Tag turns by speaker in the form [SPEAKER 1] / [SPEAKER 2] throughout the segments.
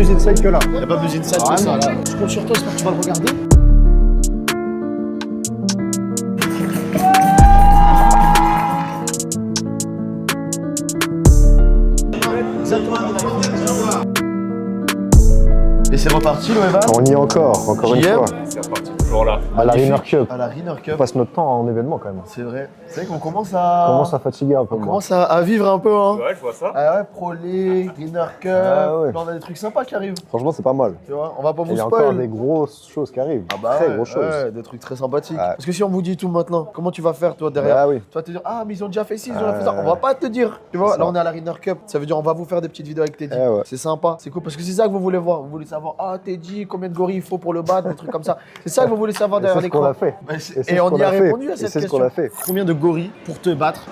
[SPEAKER 1] plus inside que là.
[SPEAKER 2] Il n'y a pas plus inside que ça. Là. Je compte sur toi, j'espère que tu vas le regarder. Et c'est reparti, le Evan.
[SPEAKER 1] On y est encore une fois.
[SPEAKER 3] C'est reparti, toujours là.
[SPEAKER 1] À la Runner Cup.
[SPEAKER 2] À la Runner Cup.
[SPEAKER 1] On passe notre temps en événement quand même.
[SPEAKER 2] C'est vrai. C'est vrai qu'on
[SPEAKER 1] On commence à fatiguer un peu.
[SPEAKER 2] On commence à vivre un peu, hein.
[SPEAKER 3] Ouais, je vois ça.
[SPEAKER 2] Ah ouais, Pro League, Runner Cup.
[SPEAKER 1] Ah ouais.
[SPEAKER 2] Là, on a des trucs sympas qui arrivent.
[SPEAKER 1] Franchement, c'est pas mal.
[SPEAKER 2] Tu vois, on va pas vous
[SPEAKER 1] Il y a
[SPEAKER 2] spoil.
[SPEAKER 1] encore des grosses choses qui arrivent.
[SPEAKER 2] Ah bah
[SPEAKER 1] très
[SPEAKER 2] ouais,
[SPEAKER 1] grosses choses.
[SPEAKER 2] ouais, des trucs très sympathiques.
[SPEAKER 1] Ouais.
[SPEAKER 2] Parce que si on vous dit tout maintenant, comment tu vas faire toi derrière?
[SPEAKER 1] Ah oui.
[SPEAKER 2] Tu vas te dire, ah mais ils ont déjà fait ci, ils ont déjà fait ça. On va pas te dire. Tu vois,
[SPEAKER 1] Ça.
[SPEAKER 2] là on est à la Runner Cup. Ça veut dire on va vous faire des petites vidéos avec Teddy.
[SPEAKER 1] Ouais.
[SPEAKER 2] C'est sympa, c'est cool parce que c'est ça que vous voulez voir. Vous voulez savoir, ah Teddy, combien de gorilles il faut pour le battre, des trucs comme ça. C'est ça que vous voulez savoir
[SPEAKER 1] Et
[SPEAKER 2] derrière
[SPEAKER 1] c'est ce qu'on
[SPEAKER 2] l'écran.
[SPEAKER 1] a fait.
[SPEAKER 2] Bah,
[SPEAKER 1] Et c'est
[SPEAKER 2] et
[SPEAKER 1] ce
[SPEAKER 2] on
[SPEAKER 1] qu'on
[SPEAKER 2] y a
[SPEAKER 1] a fait.
[SPEAKER 2] répondu à
[SPEAKER 1] Et
[SPEAKER 2] cette
[SPEAKER 1] c'est ce
[SPEAKER 2] question.
[SPEAKER 1] qu'on a fait.
[SPEAKER 2] Combien de gorilles pour te battre?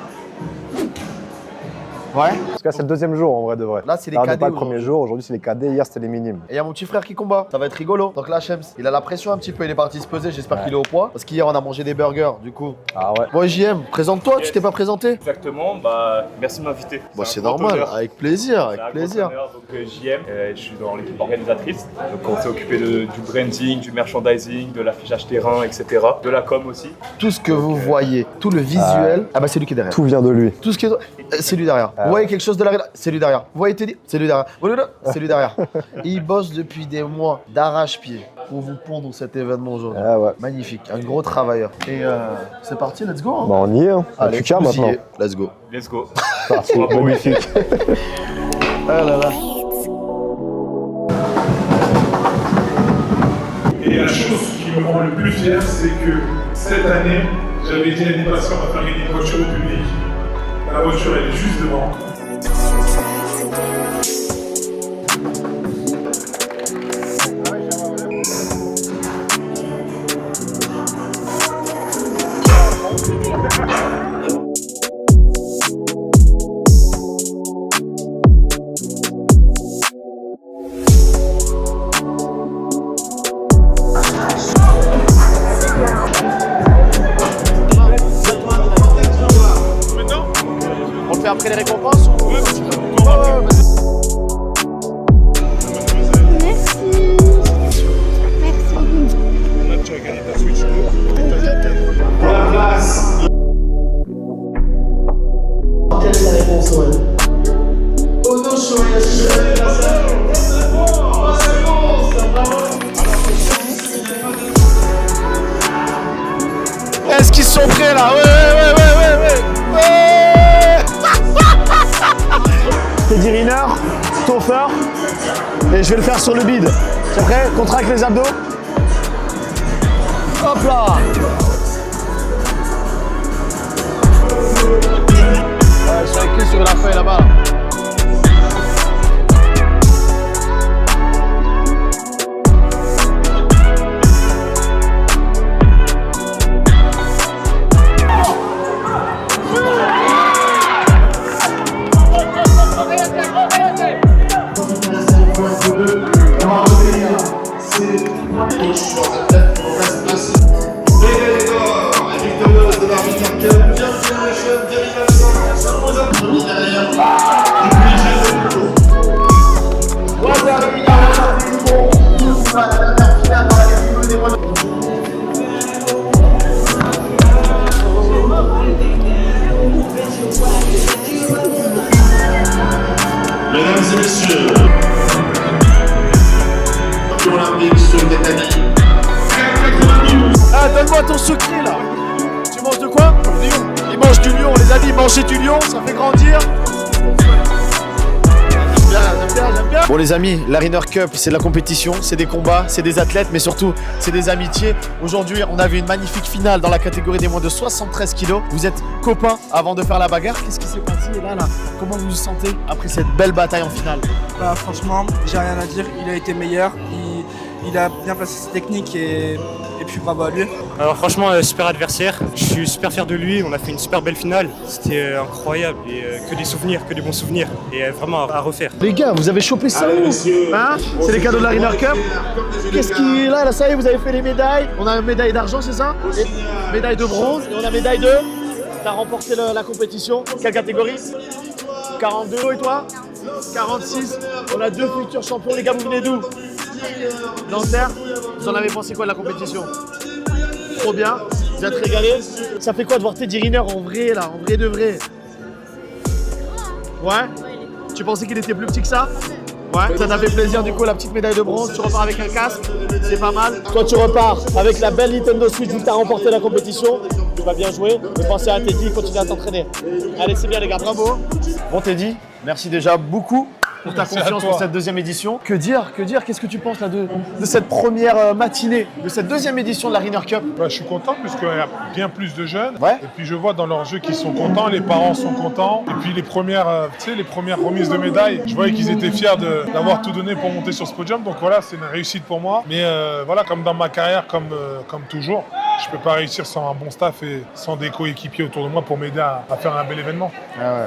[SPEAKER 2] Ouais.
[SPEAKER 1] Parce que là, c'est le deuxième jour en vrai de vrai.
[SPEAKER 2] Là, c'est les
[SPEAKER 1] Alors, on n'est
[SPEAKER 2] cadets
[SPEAKER 1] pas le premier
[SPEAKER 2] aujourd'hui.
[SPEAKER 1] jour, aujourd'hui c'est les cadets, hier c'était les minimes.
[SPEAKER 2] Et il y a mon petit frère qui combat, ça va être rigolo. Donc là, Shems, il a la pression un petit peu, il est parti se peser, j'espère qu'il est au poids. Parce qu'hier, on a mangé des burgers, du coup.
[SPEAKER 1] Ah ouais.
[SPEAKER 2] Bon, JM, présente-toi, tu t'es pas présenté?
[SPEAKER 3] Exactement, bah merci de m'inviter.
[SPEAKER 2] Bon, c'est
[SPEAKER 3] un grand
[SPEAKER 2] normal,
[SPEAKER 3] honneur.
[SPEAKER 2] avec plaisir, avec
[SPEAKER 3] C'est un grand
[SPEAKER 2] plaisir.
[SPEAKER 3] honneur. Donc JM, je suis dans l'équipe organisatrice. Donc on s'est occupé du branding, du merchandising, de l'affichage terrain, etc. De la com aussi.
[SPEAKER 2] Tout ce que vous voyez, tout le visuel, ah bah c'est lui qui est derrière.
[SPEAKER 1] Tout vient de lui.
[SPEAKER 2] Tout ce qui est, c'est lui derrière. Vous voyez quelque chose de l'arrière, c'est lui derrière. Vous voyez Teddy, c'est lui derrière. C'est lui derrière. Il bosse depuis des mois d'arrache-pied pour vous pondre cet événement aujourd'hui.
[SPEAKER 1] Ah ouais.
[SPEAKER 2] Magnifique, un gros travailleur. Et c'est parti, let's go. Hein.
[SPEAKER 1] Bah on y est, hein.
[SPEAKER 2] Allez,
[SPEAKER 1] Tu cas
[SPEAKER 2] vous y
[SPEAKER 1] maintenant.
[SPEAKER 2] êtes. Let's go.
[SPEAKER 3] Let's go.
[SPEAKER 1] C'est parti, magnifique.
[SPEAKER 2] Ah là là.
[SPEAKER 4] Et la chose qui me rend le plus fier, c'est que cette année, j'avais dit à des patients à faire gagner une voiture au public. La voiture, elle est juste devant.
[SPEAKER 2] On le fait après les récompenses ou...
[SPEAKER 5] Merci.
[SPEAKER 4] La place.
[SPEAKER 2] Quelle est la réponse, ouais? Oh non, je suis Est-ce qu'ils sont prêts là? Ouais. Teddy Riner, Toffer, et je vais le faire sur le bide. C'est prêt? Contracte les abdos. Hop là! Ouais, ils sont écrits sur la feuille là-bas.
[SPEAKER 4] Mesdames et messieurs, olympique sur Netanie.
[SPEAKER 2] Ah, donne-moi ton secret là. Tu manges de quoi? Du lion. Il mange du lion, les amis, manger du lion, ça fait grandir. J'aime bien. Bon les amis, la Runner Cup, c'est de la compétition, c'est des combats, c'est des athlètes, mais surtout, c'est des amitiés. Aujourd'hui, on avait une magnifique finale dans la catégorie des moins de 73 kilos. Vous êtes copains avant de faire la bagarre. Qu'est-ce qui s'est passé là? Comment vous vous sentez après cette belle bataille en finale?
[SPEAKER 6] Bah, franchement, j'ai rien à dire, il a été meilleur, il a bien placé ses techniques et puis bravo à lui.
[SPEAKER 7] Alors franchement, super adversaire, je suis super fier de lui, on a fait une super belle finale, c'était incroyable et que des souvenirs, que des bons souvenirs et vraiment à refaire.
[SPEAKER 2] Les gars, vous avez chopé ça où? Hein? C'est les cadeaux de la Runner Cup. Qu'est-ce qui... Là, ça y est, vous avez fait les médailles. On a une médaille d'argent, c'est ça? Et médaille de bronze. Et on a médaille de... T'as remporté la compétition. Quelle catégorie? 42 et toi? 46. On a 2 futurs champions. Les gars, vous venez d'où? Nanterre. Vous en avez pensé quoi de la compétition? Trop bien. Vous êtes régalés? Ça fait quoi de voir Teddy Riner en vrai là, en vrai de vrai? Ouais? Tu pensais qu'il était plus petit que ça? Ouais, ça t'a fait plaisir du coup, la petite médaille de bronze, tu repars avec un casque, c'est pas mal. Toi tu repars avec la belle Nintendo Switch vu que t'as remporté la compétition. Tu vas bien jouer, mais pensez à Teddy, continue à t'entraîner. Allez, c'est bien les gars, bravo. Bon Teddy, merci déjà beaucoup pour ta confiance pour cette deuxième édition. Que dire, qu'est-ce que tu penses là de cette première matinée, de cette deuxième édition de la Riner Cup?
[SPEAKER 4] Je suis content puisqu'il y a bien plus de jeunes.
[SPEAKER 2] Ouais.
[SPEAKER 4] Et puis je vois dans leurs jeux qu'ils sont contents, les parents sont contents. Et puis les premières remises de médailles, je voyais qu'ils étaient fiers d'avoir tout donné pour monter sur ce podium. Donc voilà, c'est une réussite pour moi. Mais voilà, comme dans ma carrière, comme toujours, je peux pas réussir sans un bon staff et sans des coéquipiers autour de moi pour m'aider à faire un bel événement.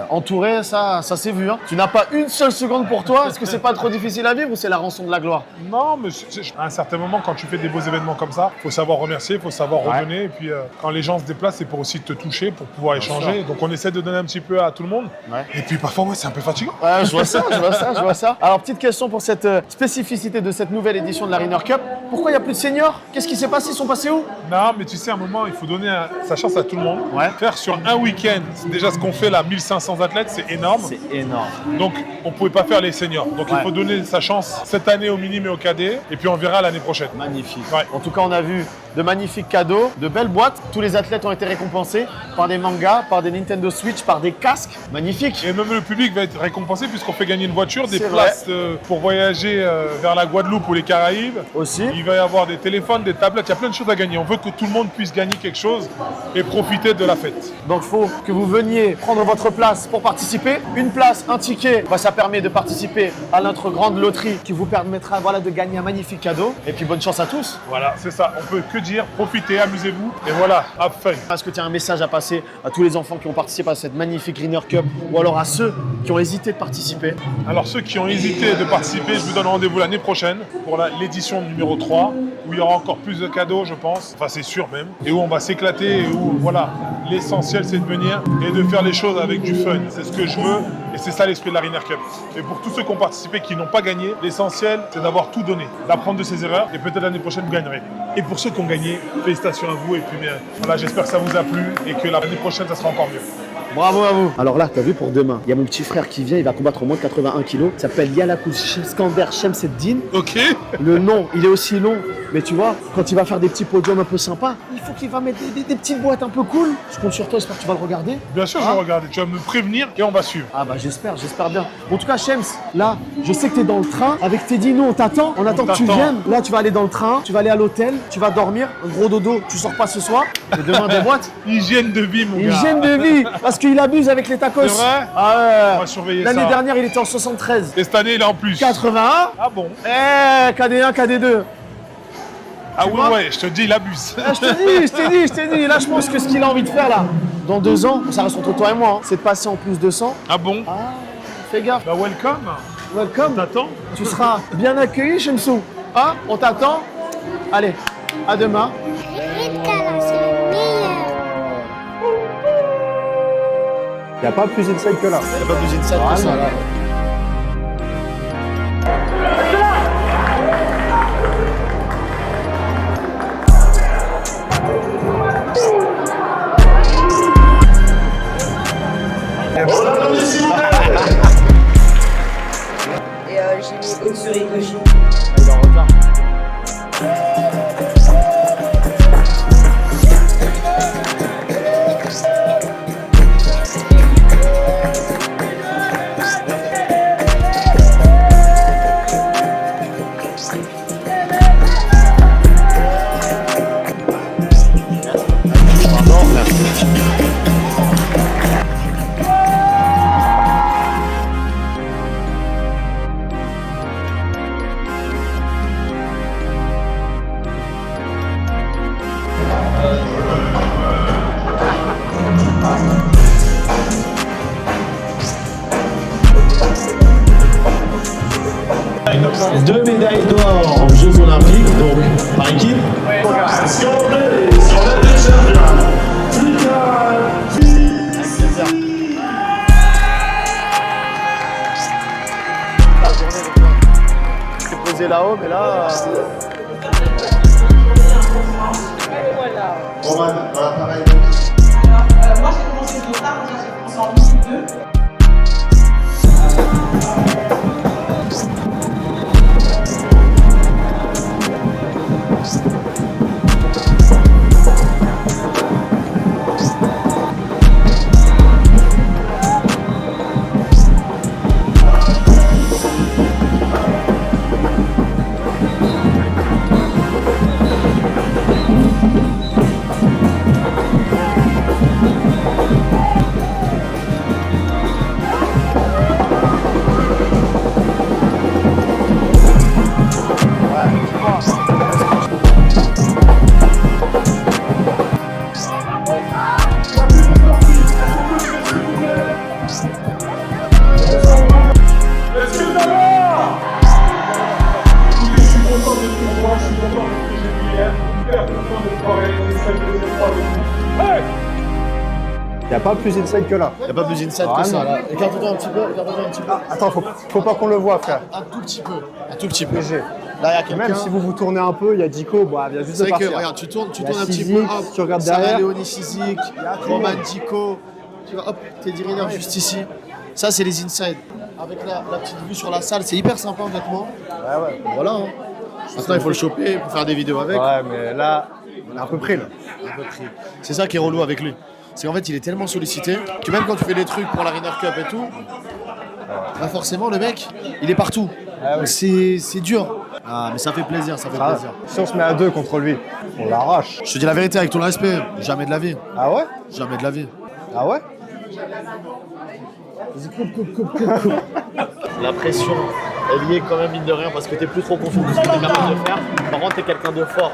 [SPEAKER 2] Entouré, ça s'est vu. Hein. Tu n'as pas une seule seconde pour toi. Est-ce que c'est pas trop difficile à vivre ou c'est la rançon de la gloire?
[SPEAKER 4] Non, mais à un certain moment, quand tu fais des beaux événements comme ça, il faut savoir remercier, il faut savoir redonner. Et puis quand les gens se déplacent, c'est pour aussi te toucher, pour pouvoir échanger. Donc on essaie de donner un petit peu à tout le monde. Ouais. Et puis parfois, c'est un peu fatigant.
[SPEAKER 2] Ouais, je vois ça. Alors petite question pour cette spécificité de cette nouvelle édition de la Riner Cup. Pourquoi il n'y a plus de seniors? Qu'est-ce qui s'est passé? Ils sont passés où?
[SPEAKER 4] Non, mais tu sais, à un moment, il faut donner sa chance à tout le monde.
[SPEAKER 2] Ouais.
[SPEAKER 4] Faire sur un week-end, c'est déjà ce qu'on fait là, 1500 athlètes, c'est énorme.
[SPEAKER 2] C'est énorme.
[SPEAKER 4] Donc on ne pouvait pas faire les seniors. Donc il faut donner sa chance cette année au minime et au cadet. Et puis on verra l'année prochaine.
[SPEAKER 2] Magnifique.
[SPEAKER 4] Ouais.
[SPEAKER 2] En tout cas, on a vu de magnifiques cadeaux, de belles boîtes. Tous les athlètes ont été récompensés par des mangas, par des Nintendo Switch, par des casques. Magnifique.
[SPEAKER 4] Et même le public va être récompensé puisqu'on fait gagner une voiture, des places pour voyager vers la Guadeloupe ou les Caraïbes.
[SPEAKER 2] Aussi.
[SPEAKER 4] Il va y avoir des téléphones, des tablettes, il y a plein de choses à gagner. On veut que tout le monde puisse gagner quelque chose et profiter de la fête.
[SPEAKER 2] Donc il faut que vous veniez prendre votre place pour participer. Une place, un ticket, ça permet de participer à notre grande loterie qui vous permettra de gagner un magnifique cadeau. Et puis bonne chance à tous.
[SPEAKER 4] Voilà, c'est ça. On peut que dire, profitez, amusez-vous. Et voilà, have fun.
[SPEAKER 2] Est-ce que tu as un message à passer à tous les enfants qui ont participé à cette magnifique Riner Cup ou alors à ceux qui ont hésité de participer?
[SPEAKER 4] Alors ceux qui ont hésité de participer, je vous donne rendez-vous l'année prochaine pour l'édition numéro 3 où il y aura encore plus de cadeaux, je pense. Enfin, c'est sûr même. Et où on va s'éclater et où, voilà, l'essentiel c'est de venir et de faire les choses avec du fun. C'est ce que je veux et c'est ça l'esprit de la Riner Cup. Et pour tous ceux qui ont participé, qui n'ont pas gagné, l'essentiel c'est d'avoir tout donné, d'apprendre de ses erreurs et peut-être l'année prochaine vous gagnerez. Et pour ceux qui ont gagné, félicitations à vous et puis bien, voilà, j'espère que ça vous a plu et que l'année prochaine ça sera encore mieux.
[SPEAKER 2] Bravo à vous. Alors là, t'as vu pour demain, il y a mon petit frère qui vient, il va combattre au moins de 81 kilos. Il s'appelle Yalakouz Skander Shemseddin.
[SPEAKER 4] Ok.
[SPEAKER 2] Le nom, il est aussi long. Mais tu vois, quand il va faire des petits podiums un peu sympas, il faut qu'il va mettre des petites boîtes un peu cool. Je compte sur toi, j'espère que tu vas le regarder.
[SPEAKER 4] Bien sûr, je vais regarder. Tu vas me prévenir et on va suivre.
[SPEAKER 2] Ah bah j'espère bien. En tout cas, Shems, là, je sais que t'es dans le train. Avec Teddy, nous, on t'attend. On attend que tu viennes. Là, tu vas aller dans le train, tu vas aller à l'hôtel, tu vas dormir. Un gros dodo, tu sors pas ce soir. Et demain, des boîtes.
[SPEAKER 4] Hygiène de vie, mon gars.
[SPEAKER 2] Hygiène de vie. Parce qu'il abuse avec les tacos.
[SPEAKER 4] C'est vrai?
[SPEAKER 2] Ah ouais.
[SPEAKER 4] On va surveiller ça.
[SPEAKER 2] L'année dernière, il était en 73.
[SPEAKER 4] Et cette année, il est en plus.
[SPEAKER 2] 81.
[SPEAKER 4] Ah bon?
[SPEAKER 2] KD1, KD2.
[SPEAKER 4] Ah oui, ouais, je te dis, il abuse.
[SPEAKER 2] Ah, je t'ai dit. Là, je pense que ce qu'il a envie de faire, là, dans 2 ans, ça reste entre toi et moi, hein, c'est de passer en plus de 100.
[SPEAKER 4] Ah bon?
[SPEAKER 2] Ah, fais gaffe.
[SPEAKER 4] Bah, welcome.
[SPEAKER 2] Welcome.
[SPEAKER 4] On t'attend.
[SPEAKER 2] Tu seras bien accueilli, Shemsou. Hein? On t'attend. Allez, à demain.
[SPEAKER 5] Ritkala, c'est le meilleur.
[SPEAKER 1] Il n'y a pas plus inside que là.
[SPEAKER 2] Il n'y a pas plus inside que ça, là.
[SPEAKER 8] Et j'ai mis une sur Ricochet.
[SPEAKER 2] Il est en retard.
[SPEAKER 9] Deux médailles d'or aux Jeux Olympiques, donc par équipe.
[SPEAKER 2] s'amuser là-haut, mais là...
[SPEAKER 9] Roman, voilà, pareil.
[SPEAKER 8] Moi, j'ai commencé de tard, j'ai commencé en minute 2.
[SPEAKER 1] Il n'y a pas plus inside que là.
[SPEAKER 2] Il n'y a pas plus inside que ça là. Écarte-toi un petit peu, écarte-toi un petit peu.
[SPEAKER 1] Attends, faut pas qu'on le voit, frère.
[SPEAKER 2] Un tout petit peu, un tout petit peu.
[SPEAKER 1] léger.
[SPEAKER 2] Là, il y a quelqu'un.
[SPEAKER 1] Même si vous vous tournez un peu, il y a Dico, bah, il vient juste
[SPEAKER 2] C'est
[SPEAKER 1] de
[SPEAKER 2] vrai que,
[SPEAKER 1] partir.
[SPEAKER 2] regarde, tu tournes
[SPEAKER 1] Il y a
[SPEAKER 2] un petit
[SPEAKER 1] Sizik,
[SPEAKER 2] peu. Hop,
[SPEAKER 1] tu regardes
[SPEAKER 2] Sarah
[SPEAKER 1] derrière.
[SPEAKER 2] Léonie Sizik, Roman Dico. Tu vois, hop, Teddy Riner juste ici. Ça, c'est les inside. Avec la petite vue sur la salle, c'est hyper sympa, honnêtement.
[SPEAKER 1] Ouais.
[SPEAKER 2] Voilà. Hein. Maintenant, il faut le choper pour faire des vidéos avec.
[SPEAKER 1] Ouais, mais là, on est un peu pris là.
[SPEAKER 2] Un peu pris. C'est ça qui est relou avec lui. C'est qu'en fait, il est tellement sollicité que même quand tu fais des trucs pour la Ryder Cup et tout, bah forcément, le mec, il est partout.
[SPEAKER 1] Ah oui.
[SPEAKER 2] C'est dur. Ah, mais ça fait plaisir, ça fait
[SPEAKER 1] Ça,
[SPEAKER 2] plaisir.
[SPEAKER 1] si on se met à deux contre lui, on l'arrache.
[SPEAKER 2] Je te dis la vérité avec tout le respect, jamais de la vie.
[SPEAKER 1] Ah ouais?
[SPEAKER 2] Jamais de la vie.
[SPEAKER 1] Ah ouais?
[SPEAKER 2] La pression, elle y est quand même mine de rien parce que t'es plus trop confiant de ce que t'es capable de faire. Par contre, t'es quelqu'un de fort,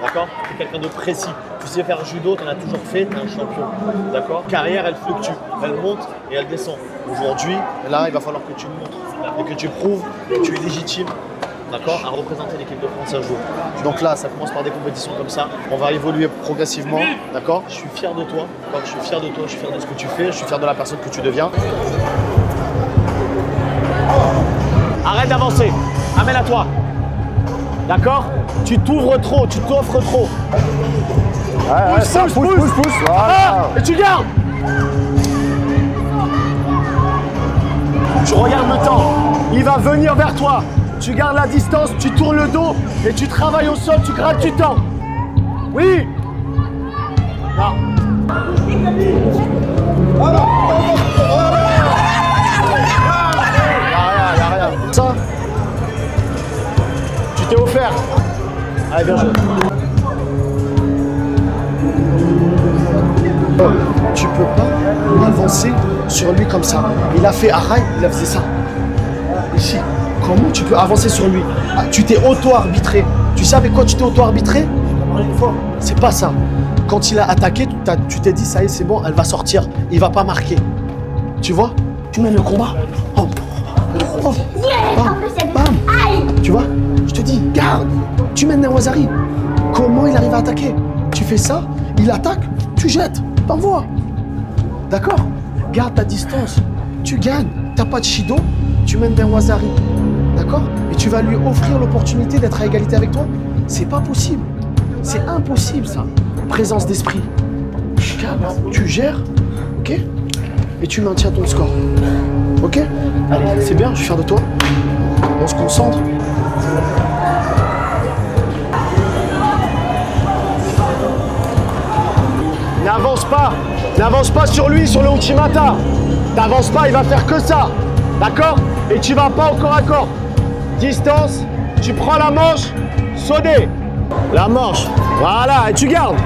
[SPEAKER 2] d'accord? T'es quelqu'un de précis. Tu sais faire judo, t'en as toujours fait, t'es un champion, d'accord? Carrière, elle fluctue, elle monte et elle descend. Aujourd'hui, là, il va falloir que tu montres et que tu prouves que tu es légitime, d'accord, à représenter l'équipe de France un jour. Donc là, ça commence par des compétitions comme ça. On va évoluer progressivement, d'accord? Je suis fier de toi, d'accord? Je suis fier de toi, je suis fier de ce que tu fais, je suis fier de la personne que tu deviens. Arrête d'avancer, amène à toi. D'accord? Tu t'ouvres trop, tu t'offres trop.
[SPEAKER 1] Pousse. Voilà.
[SPEAKER 2] Ah, et tu gardes. Tu regardes le temps, il va venir vers toi. Tu gardes la distance, tu tournes le dos et tu travailles au sol, tu grattes du temps. Oui. Non. Y'a rien. Ça, tu t'es offert. Allez, bien joué. Tu peux pas avancer sur lui comme ça. Il a fait Arai, il a fait ça. Ici, comment tu peux avancer sur lui? Ah, tu t'es auto-arbitré. Tu sais avec quoi tu t'es auto-arbitré? C'est pas ça. Quand il a attaqué, tu t'es dit, ça y est, c'est bon, elle va sortir. Il va pas marquer. Tu vois? Tu mènes le combat. Oh. Bam. Tu vois? Je te dis, garde. Tu mènes Nawazari. Comment il arrive à attaquer? Tu fais ça, il attaque, tu jettes, t'envoies. D'accord? Garde ta distance. Tu gagnes. T'as pas de Shido, tu mènes Nawazari. D'accord? Et tu vas lui offrir l'opportunité d'être à égalité avec toi? C'est pas possible. C'est impossible, ça. Présence d'esprit. Calme, tu gères, ok? Et tu maintiens ton score. Ok? Allez, c'est bien, je suis fier de toi. On se concentre. N'avance pas sur lui, sur le Uchimata. T'avances pas, il va faire que ça. D'accord? Et tu vas pas au corps à corps. Distance, tu prends la manche, sauter. La manche, voilà, et tu gardes.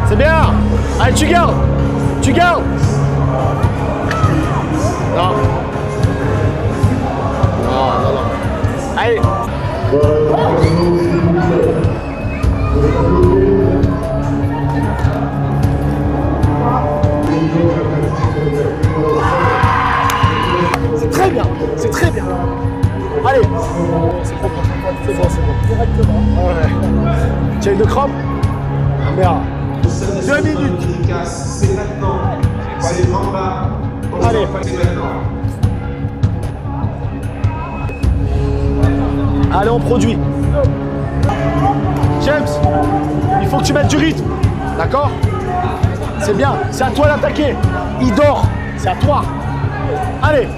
[SPEAKER 2] C'est bien. Allez, tu gardes. Tu gardes. Non. Non. Allez. C'est très bien. Allez. C'est bon, c'est bon. Directement. Ouais. Tu as une crampe? Merde. 2 minutes.
[SPEAKER 10] C'est maintenant. C'est en bas.
[SPEAKER 2] Allez. Allez, on produit. James, il faut que tu mettes du rythme. D'accord? C'est bien. C'est à toi d'attaquer. Il dort. C'est à toi. Allez.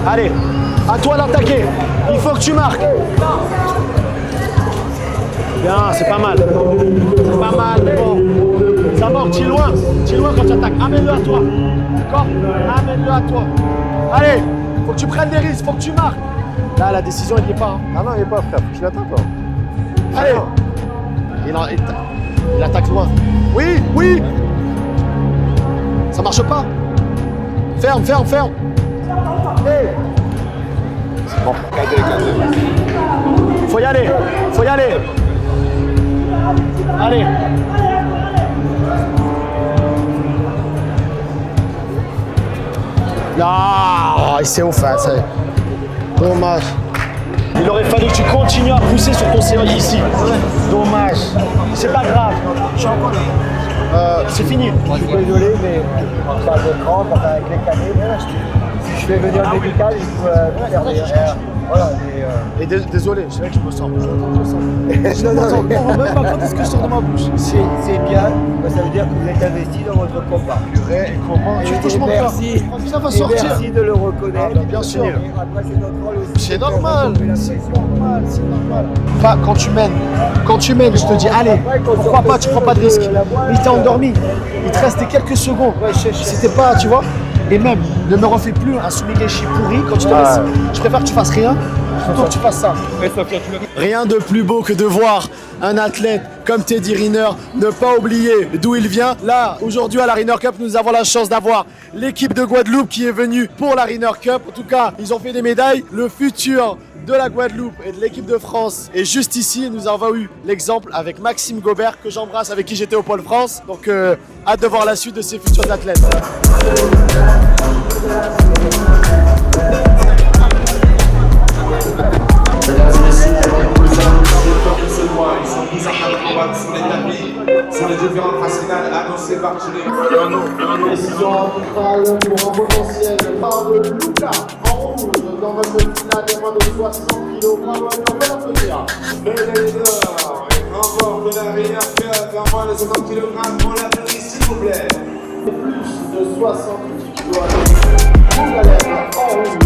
[SPEAKER 2] Allez. À toi d'attaquer. Il faut que tu marques. Bien, c'est pas mal. C'est pas mal, mais bon. Ça manque, tu es loin quand tu attaques. Amène-le à toi. D'accord? Amène-le à toi. Allez, faut que tu prennes des risques, faut que tu marques. Là, la décision, il n'y est pas. Hein.
[SPEAKER 1] Ah non, il n'y est pas, frère. Faut que je l'attaque, là.
[SPEAKER 2] Allez. Il attaque loin. Oui. Ça marche pas. Ferme. Hey. C'est bon. Faut y aller. Allez. Ah, c'est ouf, hein, c'est dommage. Il aurait fallu que tu continues à pousser sur ton série ici. Dommage. C'est pas grave. C'est fini.
[SPEAKER 1] Je suis désolé, mais en train de crampe, avec les canets, si je fais venir le médical, il faut faire derrière. Voilà,
[SPEAKER 2] Et désolé, c'est vrai que je me sens.
[SPEAKER 1] non, même pas quand est-ce que je sors de ma bouche. C'est bien, ça veut dire que vous êtes investi dans votre combat.
[SPEAKER 2] Purée, comment tu touches mon corps?
[SPEAKER 1] Merci.
[SPEAKER 2] Ça va sortir.
[SPEAKER 1] Merci de le reconnaître.
[SPEAKER 2] Bien sûr.
[SPEAKER 1] Après, c'est notre rôle aussi.
[SPEAKER 2] C'est normal. Pas quand tu mènes, je te dis, allez, pourquoi pas, tu prends pas de risque. Mais il t'a endormi. Il te restait quelques secondes. C'était pas, tu vois. Et même, ne me refais plus un Sumigeshi pourri quand tu te laisses. Je préfère que tu fasses rien plutôt que tu fasses ça. Rien de plus beau que de voir un athlète comme Teddy Riner ne pas oublier d'où il vient. Là, aujourd'hui à la Riner Cup, nous avons la chance d'avoir l'équipe de Guadeloupe qui est venue pour la Riner Cup. En tout cas, ils ont fait des médailles. Le futur de la Guadeloupe et de l'équipe de France est juste ici. Nous avons eu l'exemple avec Maxime Gobert, que j'embrasse, avec qui j'étais au Pôle France. Donc, hâte de voir la suite de ces futurs athlètes.
[SPEAKER 10] Ils sont tous en train de combattre sur les tapis, sur les différentes phases finales annoncées par Chili.
[SPEAKER 2] Décision arbitrale pour un potentiel par de Luca en rouge dans notre finale des moins de 60 kg. Bravo, on peut l'applaudir.
[SPEAKER 10] Médaille d'or et remporte de la Riner Cup en moins de 60 kg. On l'applaudit s'il vous plaît.
[SPEAKER 2] Plus de 68 kg pour la lèvre en rouge.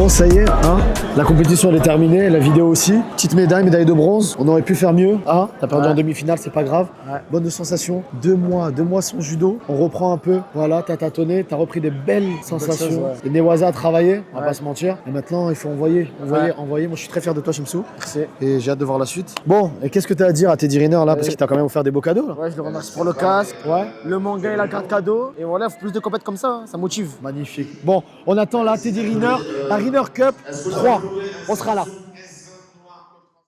[SPEAKER 2] Bon, ça y est, hein, la compétition elle est terminée, la vidéo aussi. Petite médaille, médaille de bronze. On aurait pu faire mieux. Ah, t'as perdu en demi-finale, c'est pas grave. Bonne sensation. 2 mois sans judo. On reprend un peu. Voilà, t'as tâtonné, t'as repris des belles sensations. Et Newaza a travaillé, on va pas se mentir. Et maintenant, il faut envoyer. Moi, je suis très fier de toi, Shamsou. Merci. Et j'ai hâte de voir la suite. Bon, et qu'est-ce que t'as à dire à Teddy Riner là? Parce qu'il t'a quand même offert des beaux cadeaux là.
[SPEAKER 6] Ouais, je le remercie pour le casque, le manga et la carte cadeau. Et voilà, faut plus de compètes comme ça, hein, ça motive.
[SPEAKER 2] Magnifique. Bon, on attend là Teddy Riner, la Riner Cup 3. On sera là.